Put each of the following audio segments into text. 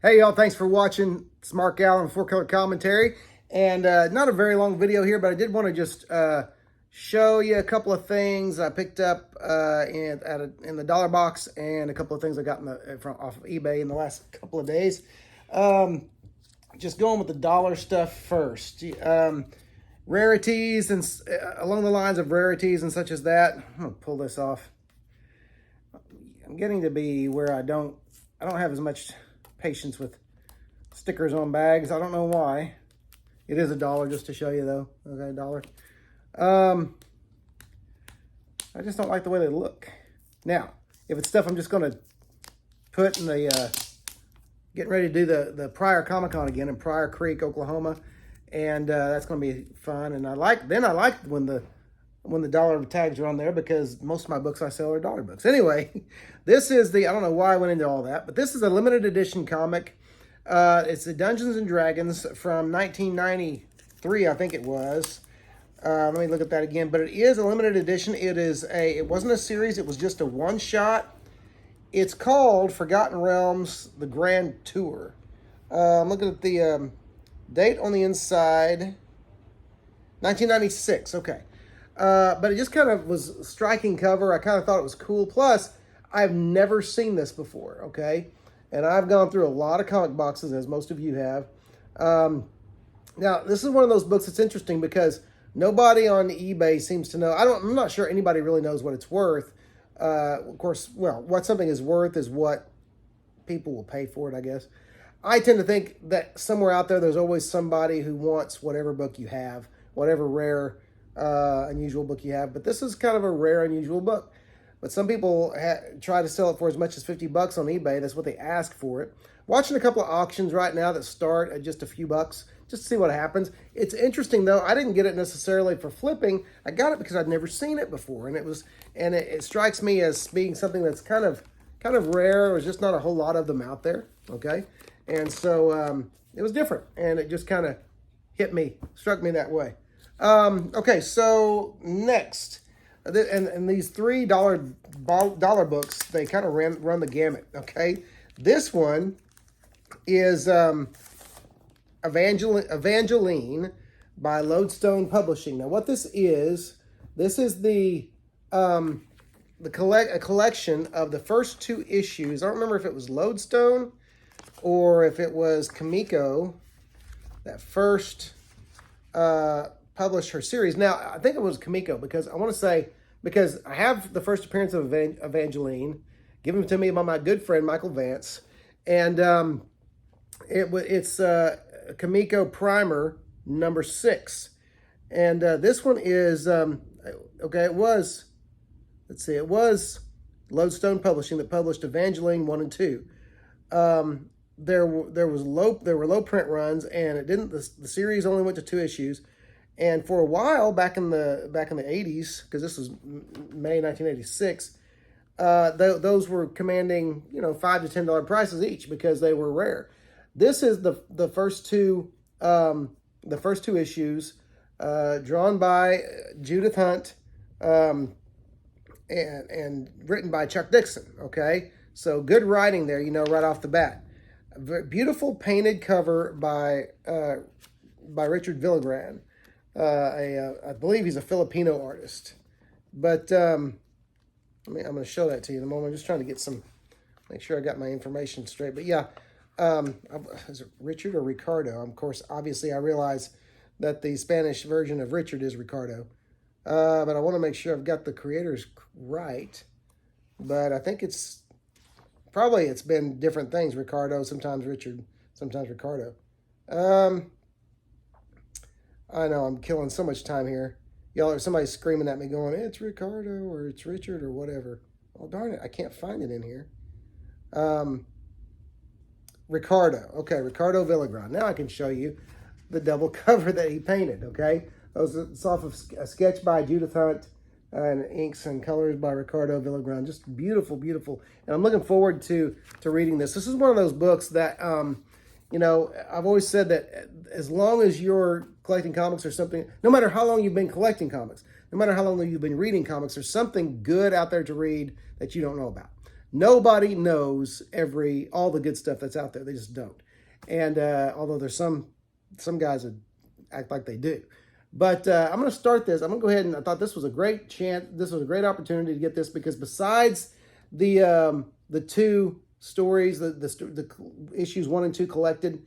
Hey y'all, thanks for watching. It's Mark Allen, Four Color Commentary. And not a very long video here, but I did want to just show you a couple of things I picked up in the dollar box, and a couple of things I got off of eBay in the last couple of days. Just going with the dollar stuff first. Rarities and along the lines of rarities and such as that. I'm gonna pull this off. I'm getting to be where I don't have as much patience with stickers on bags. I don't know why. It is $1 just to show you though. Okay, $1. I just don't like the way they look. Now, if it's stuff I'm just gonna put in the getting ready to do the Pryor Comic-Con again in Pryor Creek, Oklahoma, and that's gonna be fun. And I like when the dollar tags are on there, because most of my books I sell are dollar books. Anyway, this is I don't know why I went into all that, but this is a limited edition comic. It's the Dungeons and Dragons from 1993, I think it was. Let me look at that again, but it is a limited edition. It wasn't a series, it was just a one-shot. It's called Forgotten Realms, The Grand Tour. I'm looking at the date on the inside, 1996, okay. But it just kind of was a striking cover. I kind of thought it was cool. Plus, I've never seen this before, okay? And I've gone through a lot of comic boxes, as most of you have. Now, this is one of those books that's interesting because nobody on eBay seems to know. I'm not sure anybody really knows what it's worth. Of course, well, what something is worth is what people will pay for it, I guess. I tend to think that somewhere out there's always somebody who wants whatever book you have, whatever rare unusual book you have. But this is kind of a rare, unusual book. But some people try to sell it for as much as $50 on eBay. That's what they ask for it. Watching a couple of auctions right now that start at just a few bucks, just to see what happens. It's interesting though. I didn't get it necessarily for flipping. I got it because I'd never seen it before, and it strikes me as being something that's kind of rare. There's just not a whole lot of them out there. Okay, and so it was different, and it just kind of struck me that way. Okay, so next, and these $3 books, they kind of run the gamut. Okay, this one is Evangeline by Lodestone Publishing. Now, what this is a collection of the first 2 issues. I don't remember if it was Lodestone or if it was Kamiko that first published her series. Now, I think it was Kamiko, because I have the first appearance of Evangeline given to me by my good friend Michael Vance, and it's Kamiko Primer number 6, and this one is okay. It was Lodestone Publishing that published Evangeline 1 and 2. There were low print runs, and the series only went to 2 issues. And for a while back in the 80s, because this was May 1986, those were commanding $5 to $10 prices each because they were rare. This is the first two issues, drawn by Judith Hunt, and written by Chuck Dixon. Okay, so good writing there, right off the bat. Beautiful painted cover by Richard Villagran. I believe he's a Filipino artist, but I'm going to show that to you in a moment. I'm just trying to make sure I got my information straight. But yeah, is it Richard or Ricardo? Of course, obviously, I realize that the Spanish version of Richard is Ricardo, but I want to make sure I've got the creators right. But I think it's been different things. Ricardo, sometimes Richard, sometimes Ricardo. I know I'm killing so much time here. Y'all, or somebody's screaming at me going, it's Ricardo or it's Richard or whatever. Oh, darn it, I can't find it in here. Ricardo. Okay, Ricardo Villagran. Now I can show you the double cover that he painted, okay? It's off of a sketch by Judith Hunt, and inks and colors by Ricardo Villagran. Just beautiful, beautiful. And I'm looking forward to reading this. This is one of those books that, I've always said that as long as you're collecting comics or something, no matter how long you've been collecting comics, no matter how long you've been reading comics, there's something good out there to read that you don't know about. Nobody knows all the good stuff that's out there. They just don't. And although there's some guys that act like they do. But I'm going to start this. I'm going to go ahead, and I thought this was a great chance. This was a great opportunity to get this, because besides the two stories, the issues 1 and 2 collected,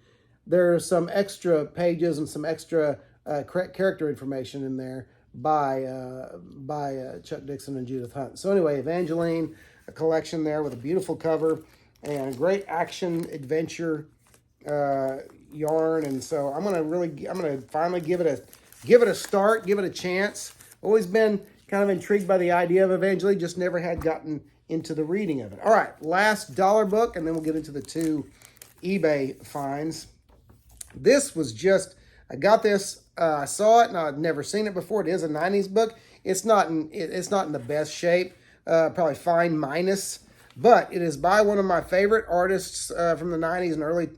there are some extra pages and some extra character information in there by Chuck Dixon and Judith Hunt. So anyway, Evangeline, a collection there with a beautiful cover and a great action adventure yarn. And so I'm gonna finally give it a start, give it a chance. Always been kind of intrigued by the idea of Evangeline, just never had gotten into the reading of it. All right, last dollar book, and then we'll get into the 2 eBay finds. This was just, I got this, I saw it, and I'd never seen it before. It is a 90s book. It's not in the best shape, probably fine minus, but it is by one of my favorite artists from the 90s and early,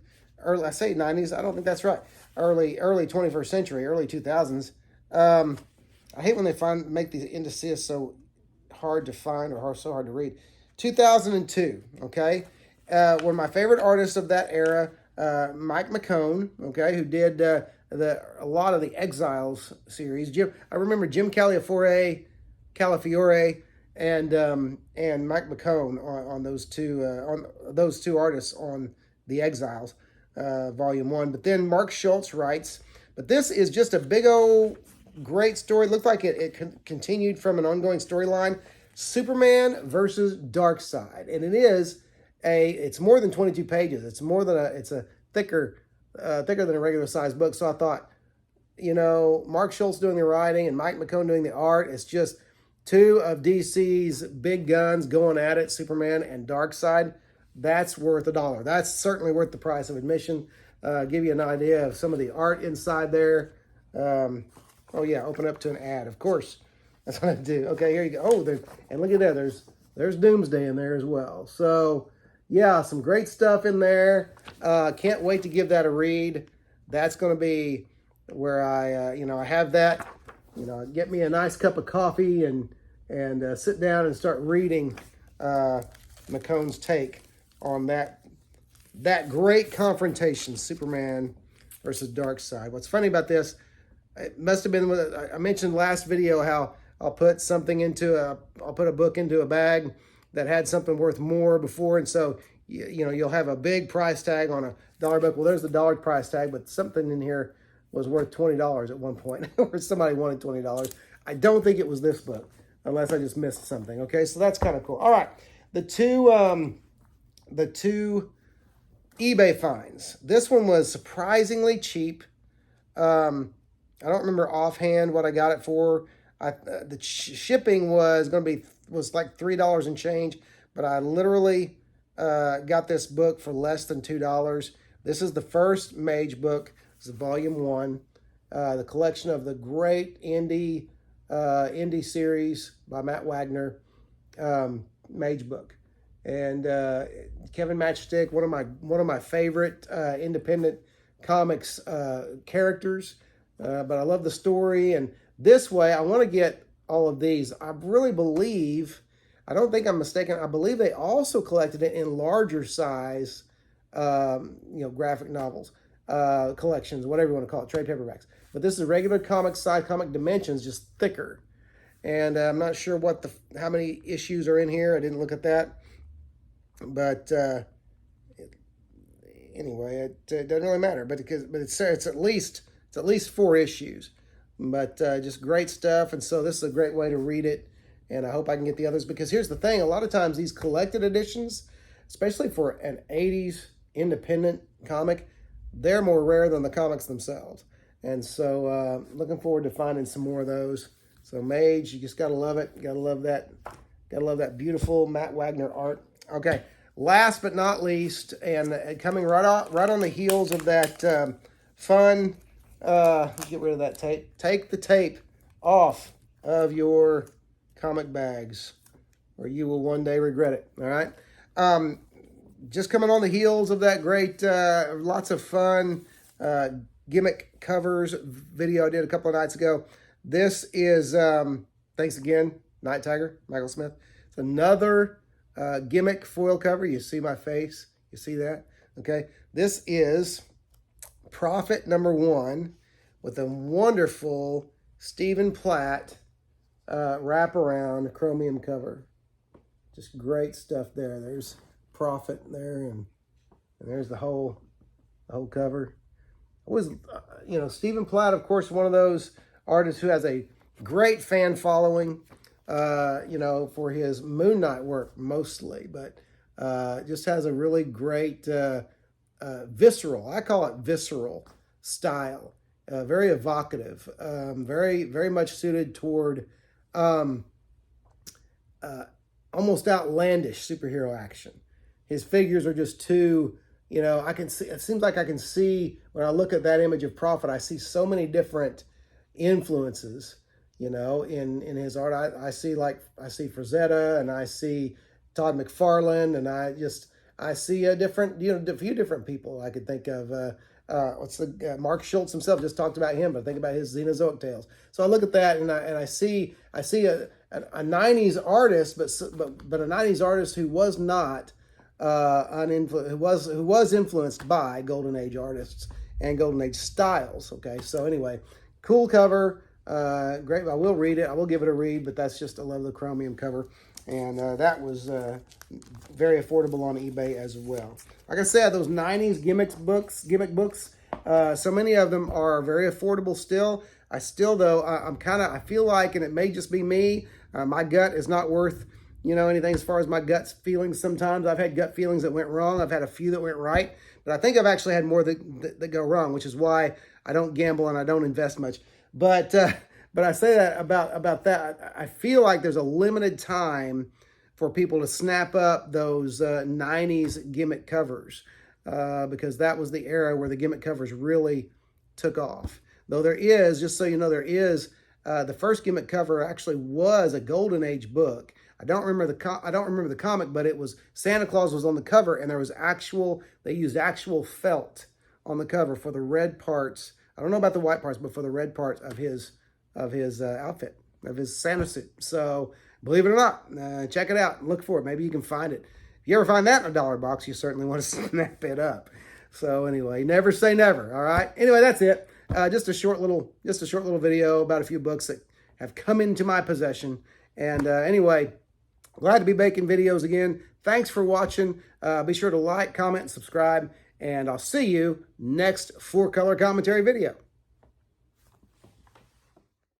I say 90s, I don't think that's right. Early 21st century, early 2000s. I hate when they make these indices so hard to find or so hard to read. 2002, okay? One of my favorite artists of that era, Mike McCone, okay, who did a lot of the Exiles series. I remember Jim Calafiore, and Mike McCone on those two artists on the Exiles, Volume 1. But then Mark Schultz writes, but this is just a big old great story. It looked like it continued from an ongoing storyline, Superman versus Darkseid, and it's more than 22 pages. It's a thicker than a regular sized book. So I thought, Mark Schultz doing the writing and Mike McCone doing the art. It's just 2 of DC's big guns going at it, Superman and Darkseid. That's worth $1. That's certainly worth the price of admission. Give you an idea of some of the art inside there. Oh yeah, open up to an ad, of course. That's what I do. Okay, here you go. Oh, and look at that. There's Doomsday in there as well. So yeah, some great stuff in there. Can't wait to give that a read. That's going to be where I have that. Get me a nice cup of coffee and sit down and start reading McCone's take on that great confrontation, Superman versus Darkseid. What's funny about this, it must have been, I mentioned last video how I'll put a book into a bag that had something worth more before, and so you'll have a big price tag on a dollar book. Well, there's the dollar price tag, but something in here was worth $20 at one point, or somebody wanted $20. I don't think it was this book, unless I just missed something. Okay, so that's kind of cool. All right, the two eBay finds. This one was surprisingly cheap. I don't remember offhand what I got it for. The shipping was like $3 and change, but I literally got this book for less than $2. This is the first Mage book. This is Volume 1, the collection of the great indie series by Matt Wagner, Mage book, and Kevin Matchstick, one of my favorite independent comics characters. But I love the story, and this way I want to get all of these. I really believe, I don't think I'm mistaken, I believe they also collected it in larger size, graphic novels, collections, whatever you want to call it, trade paperbacks. But this is a regular comic size, comic dimensions, just thicker. And I'm not sure how many issues are in here. I didn't look at that. But anyway, it doesn't really matter. But it's at least 4 issues. But just great stuff. And so this is a great way to read it. And I hope I can get the others. Because here's the thing. A lot of times these collected editions, especially for an 80s independent comic, they're more rare than the comics themselves. And so looking forward to finding some more of those. So Mage, you just got to love it. Got to love that. Got to love that beautiful Matt Wagner art. Okay. Last but not least, and coming right on the heels of that fun, get rid of that tape. Take the tape off of your comic bags, or you will one day regret it. All right. Just coming on the heels of that great, lots of fun gimmick covers video I did a couple of nights ago. This is, thanks again, Night Tiger, Michael Smith. It's another gimmick foil cover. You see my face? You see that? Okay. This is Prophet #1 with a wonderful Stephen Platt wraparound chromium cover. Just great stuff there. There's Prophet there, and there's the whole cover. Stephen Platt, of course, one of those artists who has a great fan following, for his Moon Knight work mostly, but just has a really great visceral, I call it visceral style, very evocative, very, very much suited toward almost outlandish superhero action. His figures are just too, I can see, it seems like I can see, when I look at that image of Prophet, I see so many different influences, in his art. I see Frazetta, and I see Todd McFarlane, and I see a few different people I could think of. Mark Schultz himself just talked about him, but think about his Xenozoic Tales. So I look at that, and I see a 90s artist, but a 90s artist who was not who was influenced by Golden Age artists and Golden Age styles. Okay, so anyway, cool cover, great. I will read it. I will give it a read, but that's just, I love the chromium cover, and that was very affordable on eBay as well. Like I said, those 90s gimmick books, so many of them are very affordable still. I feel like, and it may just be me, my gut is not worth, anything as far as my gut feelings. Sometimes I've had gut feelings that went wrong. I've had a few that went right, but I think I've actually had more that go wrong, which is why I don't gamble and I don't invest much. But I say that about that. I feel like there's a limited time for people to snap up those 90s gimmick covers, because that was the era where the gimmick covers really took off. Though there is, just so you know, the first gimmick cover actually was a Golden Age book. I don't remember the comic, but it was Santa Claus was on the cover, and they used actual felt on the cover for the red parts. I don't know about the white parts, but for the red parts of his outfit, of his Santa suit. So believe it or not, check it out and look for it. Maybe you can find it. If you ever find that in a dollar box, you certainly want to snap it up. So anyway, never say never. All right. Anyway, that's it. Just a short little video about a few books that have come into my possession. And anyway, glad to be making videos again. Thanks for watching. Be sure to like, comment, and subscribe. And I'll see you next 4-color commentary video.